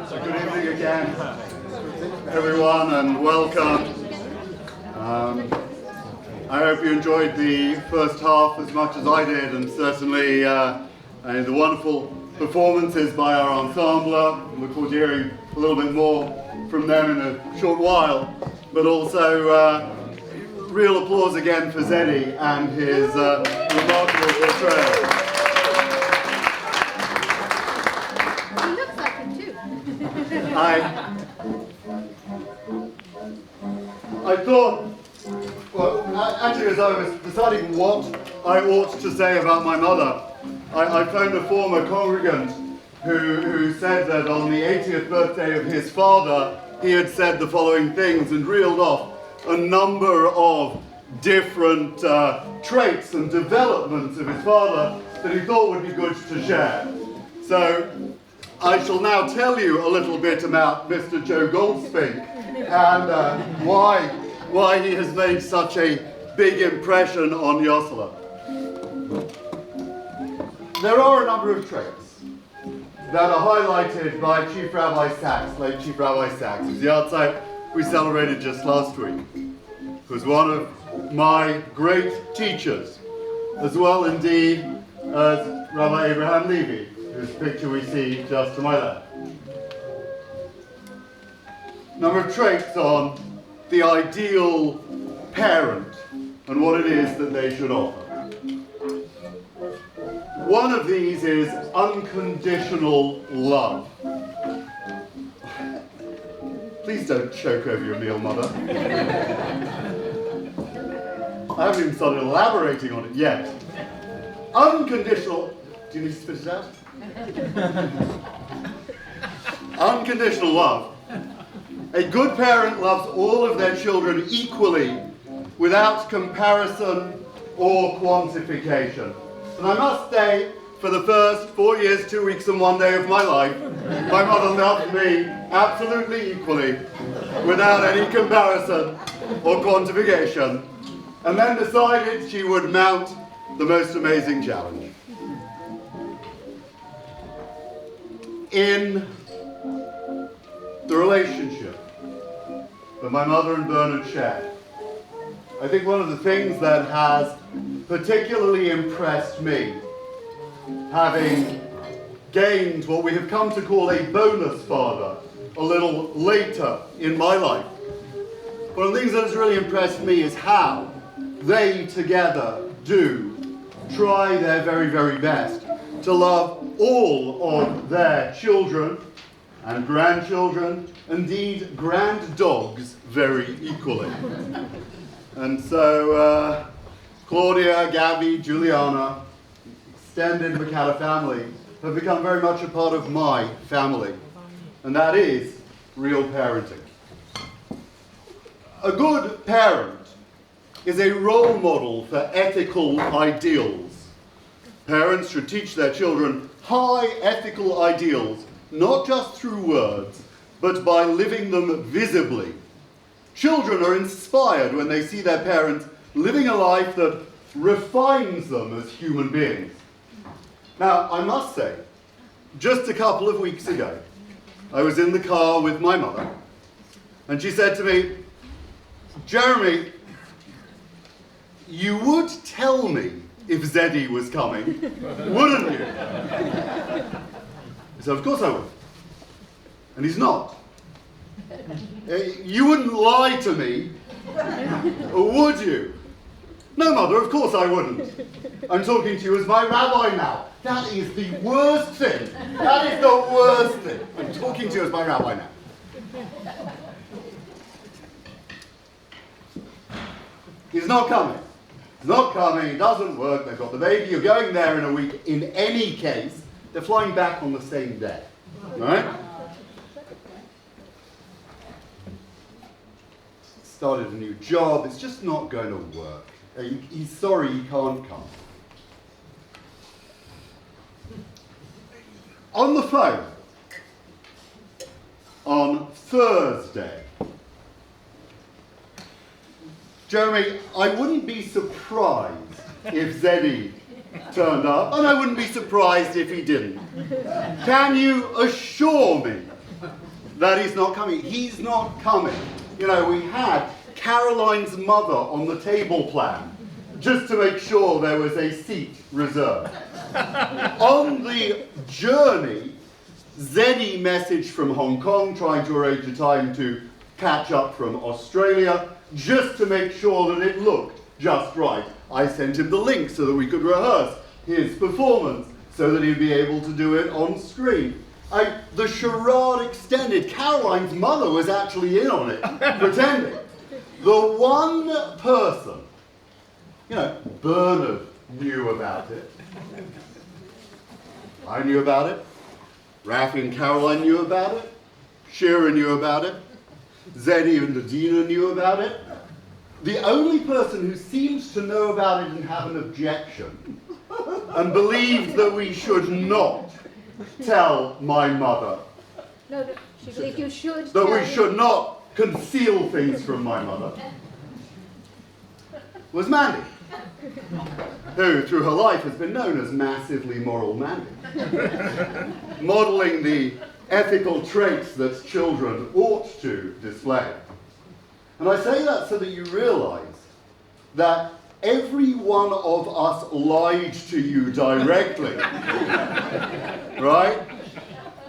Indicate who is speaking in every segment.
Speaker 1: So good evening again, everyone, and welcome. I hope you enjoyed the first half as much as I did, and certainly the wonderful performances by our ensemble. I look forward to hearing a little bit more from them in a short while, but also real applause again for Zeddy and his remarkable portrayal.
Speaker 2: He looks like him too.
Speaker 1: I thought, well, actually, as I was deciding what I ought to say about my mother, I phoned a former congregant who said that on the 80th birthday of his father, he had said the following things and reeled off a number of different traits and developments of his father that he thought would be good to share. So I shall now tell you a little bit about Mr. Joe Goldspink and why he has made such a big impression on Yosela. There are a number of traits that are highlighted by Chief Rabbi Sachs, late Chief Rabbi Sachs, who's the yahrzeit we celebrated just last week, who's one of my great teachers, as well indeed as Rabbi Abraham Levy, whose picture we see just to my left. Number of traits on the ideal parent and what it is that they should offer. One of these is unconditional love. Please don't choke over your meal, Mother. I haven't even started elaborating on it yet. Unconditional... Do you need to spit it out? Unconditional love. A good parent loves all of their children equally, without comparison or quantification. And I must say, for the first 4 years, 2 weeks and 1 day of my life, my mother loved me absolutely equally, without any comparison or quantification, and then decided she would mount the most amazing challenge. In the relationship that my mother and Bernard shared, I think one of the things that has particularly impressed me, having gained what we have come to call a bonus father a little later in my life, one of the things that has really impressed me is how they together do try their very, very best to love all of their children and grandchildren, indeed grand-dogs, very equally. And so Claudia, Gabby, Juliana, extended Mocatta family have become very much a part of my family. And that is real parenting. A good parent is a role model for ethical ideals. Parents should teach their children high ethical ideals, not just through words, but by living them visibly. Children are inspired when they see their parents living a life that refines them as human beings. Now, I must say, just a couple of weeks ago, I was in the car with my mother, and she said to me, "Jeremy, you would tell me if Zeddy was coming, wouldn't you?" I said, "Of course I would." And he's not. "You wouldn't lie to me, would you?" "No, Mother, of course I wouldn't. I'm talking to you as my rabbi now. That is the worst thing. That is the worst thing. I'm talking to you as my rabbi now." He's not coming. He's not coming. It doesn't work. They've got the baby. You're going there in a week. In any case, they're flying back on the same day. Right? Started a new job. It's just not going to work. He's sorry he can't come. On the phone, on Thursday, "Jeremy, I wouldn't be surprised if Zeddy turned up, and I wouldn't be surprised if he didn't. Can you assure me that he's not coming. He's not coming. You know, we had Caroline's mother on the table plan, just to make sure there was a seat reserved. On the journey, Zeddy messaged from Hong Kong, trying to arrange a time to catch up from Australia, just to make sure that it looked just right. I sent him the link so that we could rehearse his performance, so that he'd be able to do it on screen. The charade extended. Caroline's mother was actually in on it, pretending. The one person, you know, Bernard knew about it. I knew about it. Raffi and Caroline knew about it. Shira knew about it. Zeddy and Adina knew about it. The only person who seemed to know about it and have an objection and believed that we should not tell my mother.
Speaker 2: No, she believed you should.
Speaker 1: That we should not conceal things from my mother. Was Mandy, who through her life has been known as massively moral Mandy, modelling the ethical traits that children ought to display. And I say that so that you realise that every one of us lied to you directly, right?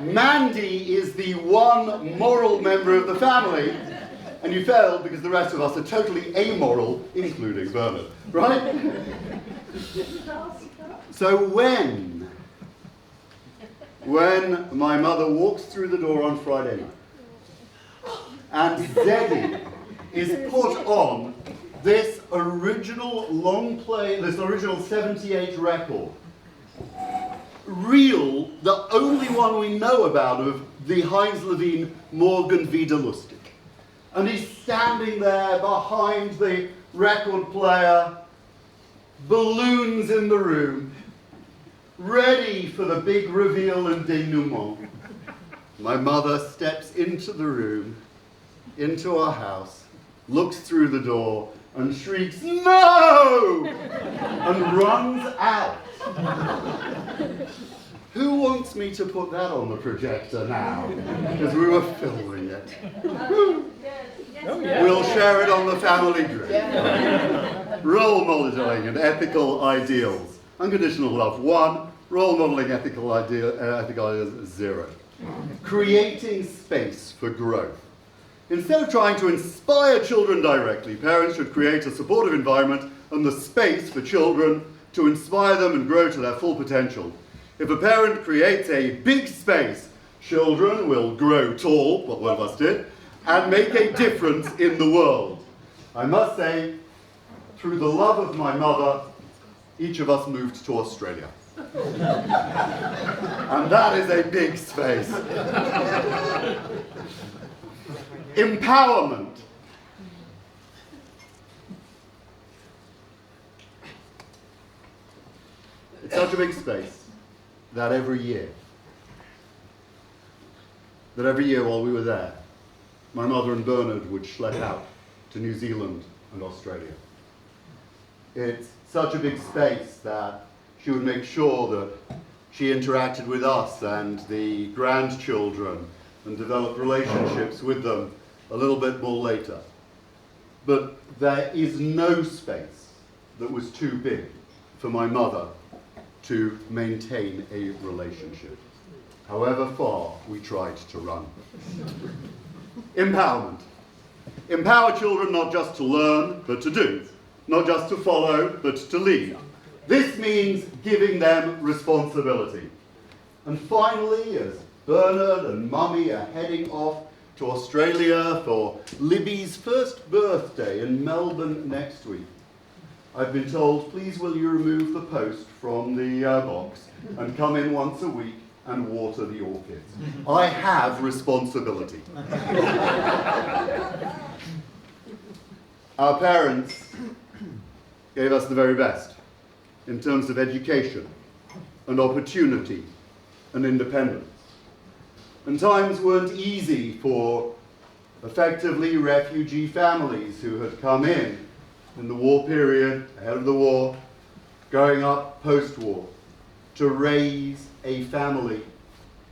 Speaker 1: Mandy is the one moral member of the family, and you failed because the rest of us are totally amoral, including Bernard, right? So when my mother walks through the door on Friday night, and Zeddy is put on this original long play, this original 78 record, real, the only one we know about of the Heinz Levine Morgan Vida Lustig. And he's standing there behind the record player, balloons in the room, ready for the big reveal and denouement. My mother steps into the room, into our house, looks through the door, and shrieks, "No!" and runs out. Who wants me to put that on the projector now? Because we were filming it. We'll share it on the family group. Role modeling and ethical ideals. Unconditional love, 1. Role modeling ethical ideals, 0. Creating space for growth. Instead of trying to inspire children directly, parents should create a supportive environment and the space for children to inspire them and grow to their full potential. If a parent creates a big space, children will grow tall, what one of us did, and make a difference in the world. I must say, through the love of my mother, each of us moved to Australia. And that is a big space. Empowerment. It's such a big space that every year while we were there, my mother and Bernard would schlep out to New Zealand and Australia. It's such a big space that she would make sure that she interacted with us and the grandchildren and developed relationships with them a little bit more later. But there is no space that was too big for my mother to maintain a relationship, however far we tried to run. Empowerment. Empower children not just to learn, but to do. Not just to follow, but to lead. This means giving them responsibility. And finally, as Bernard and Mummy are heading off to Australia for Libby's first birthday in Melbourne next week, I've been told, please will you remove the post from the box and come in once a week and water the orchids. I have responsibility. Our parents gave us the very best in terms of education and opportunity and independence. And times weren't easy for effectively refugee families who had come in the war period, ahead of the war, growing up post-war, to raise a family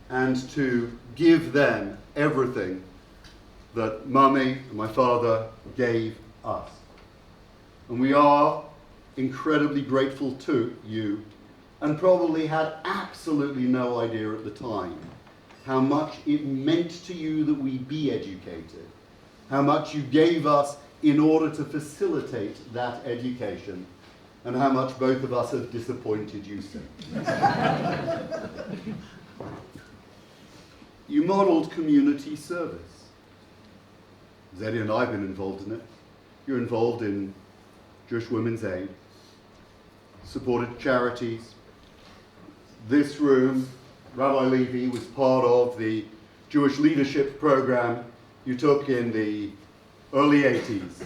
Speaker 1: and to give them everything that Mummy and my father gave us. And we are incredibly grateful to you, and probably had absolutely no idea at the time how much it meant to you that we be educated, how much you gave us in order to facilitate that education, and how much both of us have disappointed you since. You modelled community service. Zeddy and I have been involved in it. You're involved in Jewish Women's Aid, supported charities. This room, Rabbi Levy was part of the Jewish leadership program you took in the early 80s.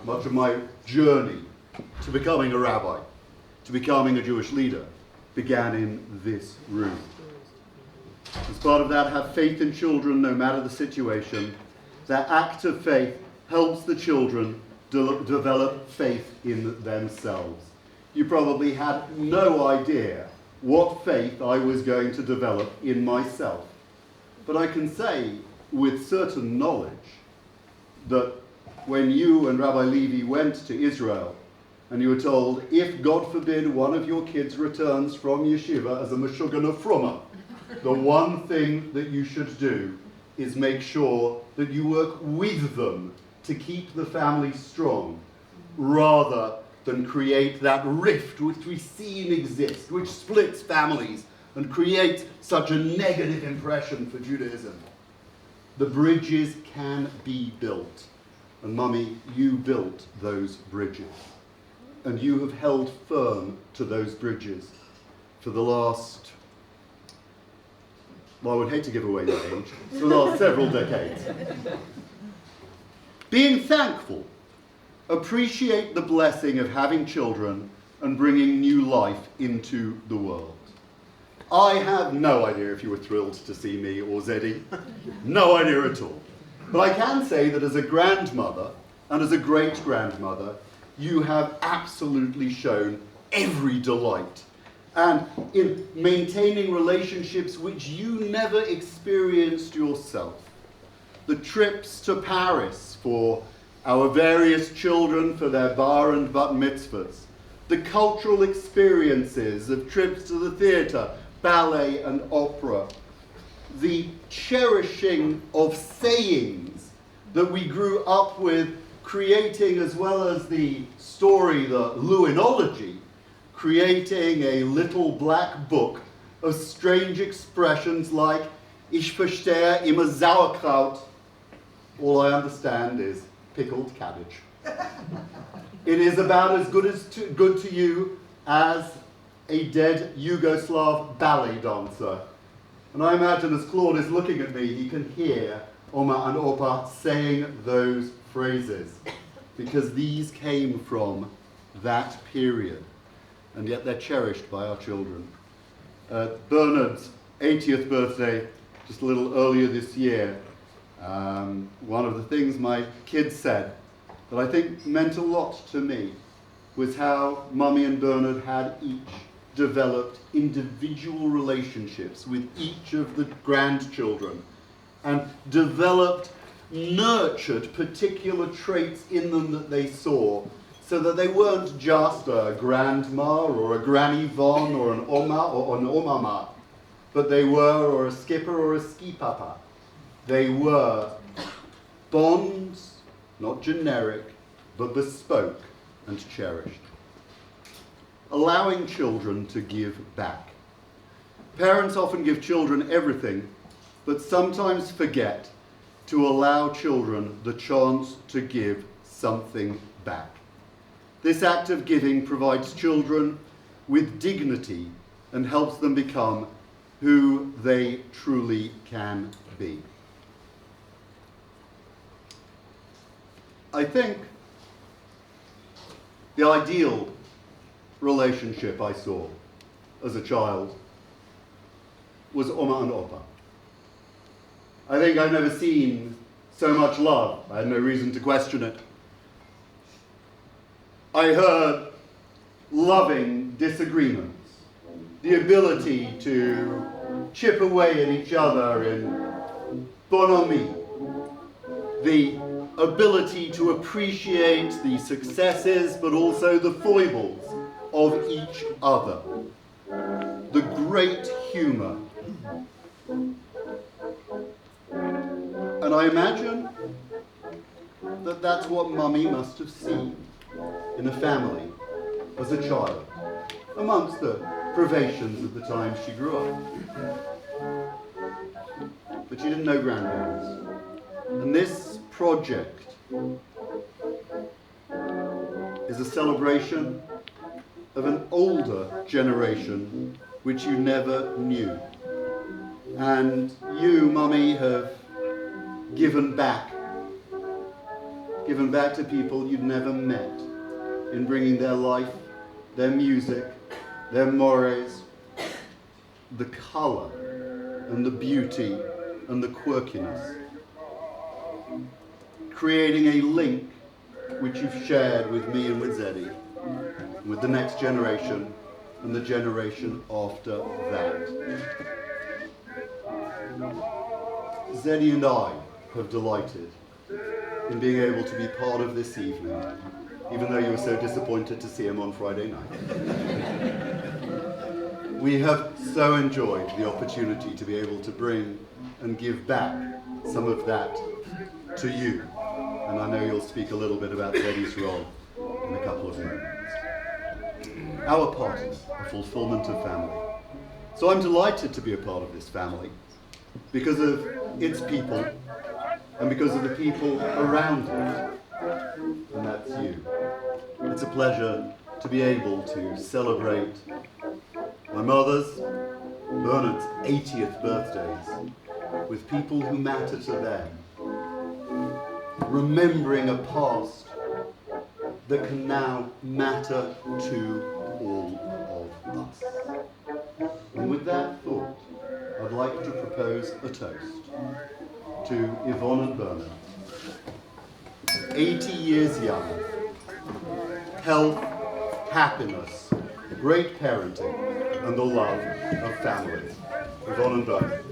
Speaker 1: Much of my journey to becoming a rabbi, to becoming a Jewish leader, began in this room. As part of that, have faith in children no matter the situation. That act of faith helps the children develop faith in themselves. You probably had no idea what faith I was going to develop in myself. But I can say with certain knowledge that when you and Rabbi Levy went to Israel and you were told, if God forbid one of your kids returns from yeshiva as a meshuggah frumma, the one thing that you should do is make sure that you work with them to keep the family strong, rather than create that rift which we've seen exist, which splits families and creates such a negative impression for Judaism. The bridges can be built. And Mummy, you built those bridges. And you have held firm to those bridges for the last, well, I would hate to give away your age, for the last several decades. Being thankful, appreciate the blessing of having children and bringing new life into the world. I have no idea if you were thrilled to see me or Zeddy. No idea at all. But I can say that as a grandmother and as a great-grandmother, you have absolutely shown every delight. And in maintaining relationships which you never experienced yourself. The trips to Paris for our various children for their bar and bat mitzvahs. The cultural experiences of trips to the theatre, ballet and opera. The cherishing of sayings that we grew up with, creating, as well as the story, the Lewinology, creating a little black book of strange expressions like Ich verstehe immer Sauerkraut. All I understand is pickled cabbage. It is about as good to you as a dead Yugoslav ballet dancer. And I imagine as Claude is looking at me, he can hear Oma and Opa saying those phrases, because these came from that period, and yet they're cherished by our children. Bernard's 80th birthday, just a little earlier this year, one of the things my kids said that I think meant a lot to me was how Mummy and Bernard had each developed individual relationships with each of the grandchildren and developed, nurtured particular traits in them that they saw, so that they weren't just a grandma or a granny Yvonne or an oma or an omama, but they were, or a skipper or a ski papa. They were bonds, not generic, but bespoke and cherished. Allowing children to give back. Parents often give children everything, but sometimes forget to allow children the chance to give something back. This act of giving provides children with dignity and helps them become who they truly can be. I think the ideal relationship I saw as a child was Oma and Opa. I think I've never seen so much love. I had no reason to question it. I heard loving disagreements, the ability to chip away at each other in bonhomie, the ability to appreciate the successes but also the foibles of each other, the great humour. And I imagine that that's what Mummy must have seen in a family as a child, amongst the privations of the time she grew up. But she didn't know grandparents. And this project is a celebration of an older generation which you never knew. And you, Mummy, have given back to people you'd never met in bringing their life, their music, their mores, the colour and the beauty and the quirkiness, creating a link which you've shared with me and with Zeddy, with the next generation and the generation after that. Zeddy and I have delighted in being able to be part of this evening, even though you were so disappointed to see him on Friday night. We have so enjoyed the opportunity to be able to bring and give back some of that to you. And I know you'll speak a little bit about Zeddy's role in a couple of moments. Our part is a fulfillment of family. So I'm delighted to be a part of this family because of its people and because of the people around it. And that's you. It's a pleasure to be able to celebrate my mother's, Bernard's 80th birthdays with people who matter to them, remembering a past that can now matter to all of us. And with that thought, I'd like to propose a toast to Yvonne and Bernard. 80 years young, health, happiness, great parenting, and the love of family. Yvonne and Bernard.